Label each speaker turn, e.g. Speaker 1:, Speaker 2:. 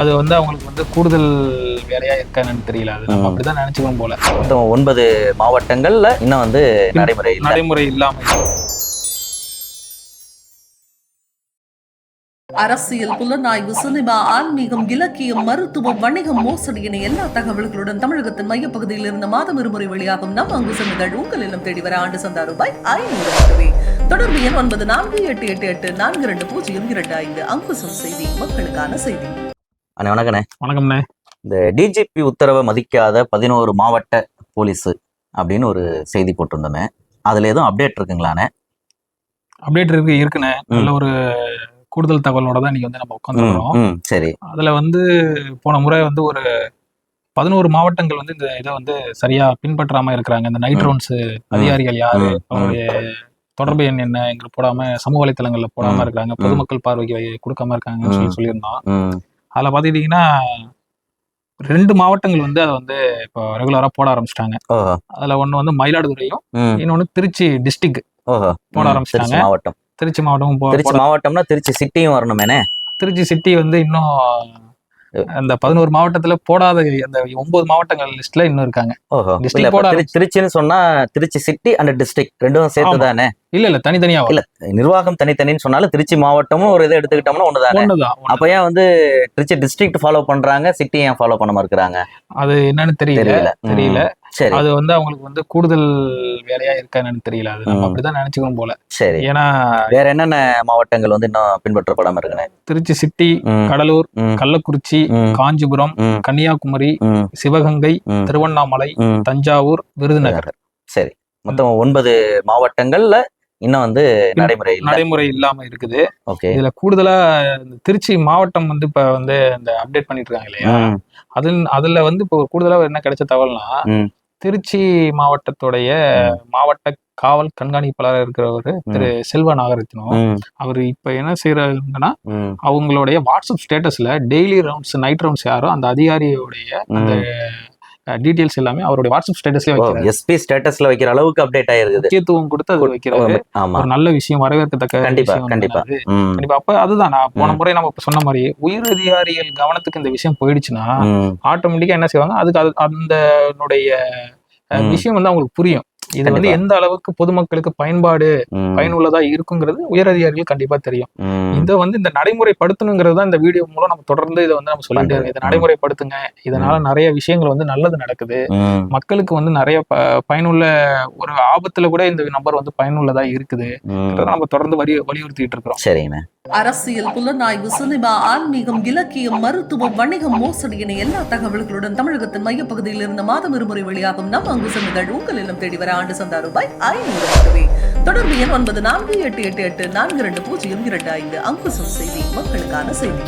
Speaker 1: அது வந்து அவங்களுக்கு வந்து கூடுதல் வேலையா இருக்கான்னு தெரியல. அது நம்ம அப்படிதான் நினைச்சுக்கணும் போல.
Speaker 2: மொத்தம் 9 மாவட்டங்கள்ல இன்னும் வந்து
Speaker 1: நடைமுறை இல்லாம.
Speaker 3: அரசியல், புலனாய்வு, சினிமா, ஆன்மீகம், இலக்கியம், மருத்துவம், வணிகம், மோசடி என எல்லா தகவல்களுடன் தமிழகத்தின் மையப்பகுதியில் இருந்து மாதம் இருமுறை வெளியாகும் நம் அங்குசம் நிகழ்வு உங்கள் இல்லம் தேடி வர ஆண்டு சந்தா ரூபாய் 500 மட்டுமே. தொடர்பு எண் 9488820225. அங்குசம் செய்தி, மக்களுக்கான செய்தி.
Speaker 2: வணக்கண்ணே.
Speaker 1: வணக்கம்ண்ணே.
Speaker 2: இந்த டிஜிபி உத்தரவை மதிக்காத 11 மாவட்ட போலீஸ் அப்படின்னு ஒரு செய்தி போட்டிருந்தோமே, அதுல எதுவும் அப்டேட் இருக்குங்களாண்ணே?
Speaker 1: அப்டேட் இருக்குண்ணே. நல்ல ஒரு கூடுதல் தகவலோட தான் இன்னைக்கு வந்து நம்ம உட்காந்துருக்கோம்.
Speaker 2: சரி.
Speaker 1: அதுல வந்து போன முறை வந்து ஒரு 11 மாவட்டங்கள் வந்து இந்த இதை வந்து சரியா பின்பற்றாம இருக்கிறாங்க. இந்த நைட் ரவுண்ட்ஸ் அதிகாரிகள் யாரு, அவருடைய தொடர்பு எண் என்ன எங்க போடாம, சமூக வலைத்தளங்கள்ல போடாம இருக்காங்க, பொதுமக்கள் பார்வைக்கு கொடுக்காம இருக்காங்கன்னு சொல்லியிருந்தோம். அதுல பாத்துக்கிட்டீங்கன்னா 2 மாவட்டங்கள் வந்து அதை வந்து இப்போ ரெகுலரா போட ஆரம்பிச்சிட்டாங்க. அதுல ஒண்ணு வந்து மயிலாடுதுறையும், இன்னொன்னு திருச்சி டிஸ்ட்ரிக்ட் போட ஆரம்பிச்சிட்டாங்க.
Speaker 2: மாவட்டம்
Speaker 1: திருச்சி மாவட்டமும்.
Speaker 2: திருச்சி மாவட்டம்னா திருச்சி சிட்டியும் வரணுமேனே.
Speaker 1: திருச்சி சிட்டி வந்து இன்னும் அந்த 11 மாவட்டத்துல போடாத அந்த 9 மாவட்டங்கள் லிஸ்ட்ல இன்னும் இருக்காங்க.
Speaker 2: திருச்சின்னு சொன்னா திருச்சி சிட்டி அண்ட் டிஸ்ட்ரிக்ட் ரெண்டும் சேர்த்து தானே?
Speaker 1: இல்ல தனித்தனியா
Speaker 2: இல்ல, நிர்வாகம் தனித்தனின்னு சொன்னாலும் திருச்சி மாவட்டமும் ஒரு இதை எடுத்துக்கிட்டோம்னா ஒண்ணுதான். அப்ப ஏன் வந்து திருச்சி டிஸ்ட்ரிக்ட் ஃபாலோ பண்றாங்க, சிட்டி ஏன் ஃபாலோ பண்ணாம இருக்கிறாங்க?
Speaker 1: அது என்னன்னு தெரியல. சரி, அது வந்து அவங்களுக்கு வந்து கூடுதல் வேலையா இருக்கான்னு தெரியல. அது நம்ம அப்படிதான் நினைச்சுக்கணும் போல.
Speaker 2: சரி,
Speaker 1: ஏன்னா
Speaker 2: வேற என்னென்ன மாவட்டங்கள் வந்து இன்னும் பின்பற்றப்படாம இருக்குன்னு?
Speaker 1: திருச்சி சிட்டி, கடலூர், கள்ளக்குறிச்சி, காஞ்சிபுரம், கன்னியாகுமரி, சிவகங்கை, திருவண்ணாமலை, தஞ்சாவூர், விருதுநகர்.
Speaker 2: சரி, மொத்தம் 9 மாவட்டங்கள்ல இன்னும் வந்து நடைமுறை இல்லாம
Speaker 1: இருக்குது. இதுல கூடுதலா திருச்சி மாவட்டம் வந்து இப்ப வந்து இந்த அப்டேட் பண்ணிட்டு இருக்காங்க இல்லையா, அதுல வந்து இப்போ கூடுதலா என்ன கிடைச்ச தகவல்னா, திருச்சி மாவட்டத்துடைய மாவட்ட காவல் கண்காணிப்பாளர் இருக்கிறவரு திரு செல்வ நாகரத்னம், அவர் இப்ப என்ன செய்யறாங்கன்னா, அவங்களுடைய வாட்ஸ்அப் ஸ்டேட்டஸ்ல டெய்லி ரவுண்ட்ஸ், நைட் ரவுண்ட்ஸ் யாரோ அந்த அதிகாரியோடைய அந்த டீடைல்ஸ் எல்லாமே அவருடைய வாட்ஸ்அப் ஸ்டேட்டஸ்ல வைக்கிறாரு.
Speaker 2: எஸ்பி ஸ்டேட்டஸ்ல வைக்கிற அளவுக்கு அப்டேட் ஆயிருக்குது.
Speaker 1: முக்கியத்துவம் கொடுத்து அது வைக்கிறாரு. ஒரு நல்ல விஷயம், வரவேற்கத்தக்க.
Speaker 2: கண்டிப்பா.
Speaker 1: அப்ப அதுதான் நான் போன முறை நம்ம சொன்ன மாதிரி, உயர் அதிகாரிகள் கவனத்துக்கு இந்த விஷயம் போயிடுச்சுன்னா ஆட்டோமேட்டிக்கா என்ன செய்வாங்க, அதுக்கு அந்த விஷயம் வந்து அவங்களுக்கு புரியும். இது வந்து எந்த அளவுக்கு பொதுமக்களுக்கு பயனுள்ளதா இருக்குங்கிறது உயர் அதிகாரிகள் கண்டிப்பா தெரியும். இதை வந்து இந்த நடைமுறைப்படுத்தணுங்கிறது தான் இந்த வீடியோ மூலம் நம்ம தொடர்ந்து இதை வந்து நம்ம சொல்லிட்டே இருக்கோம். இதை நடைமுறைப்படுத்துங்க, இதனால நிறைய விஷயங்கள் வந்து நல்லது நடக்குது, மக்களுக்கு வந்து நிறைய பயனுள்ள, ஒரு ஆபத்துல கூட இந்த நம்பர் வந்து பயனுள்ளதா இருக்குது, நம்ம தொடர்ந்து வலியுறுத்திட்டு இருக்கிறோம்.
Speaker 2: சரிங்க.
Speaker 3: அரசியல், புலனாய்வு, சினிமா, ஆன்மீகம், இலக்கியம், மருத்துவம், வணிகம், மோசடி என எல்லா தகவல்களுடன் தமிழகத்தின் மையப்பகுதியில் இருந்து மாதம் இருமுறை வெளியாகும் நம் அங்குசம் நிகழ்வு உங்கள் இல்லம் தேடி வர ஆண்டு சந்தா ரூபாய் 500 மட்டுமே. தொடர்பு எண் 9488820225. அங்குசம் செய்தி, மக்களுக்கான செய்தி.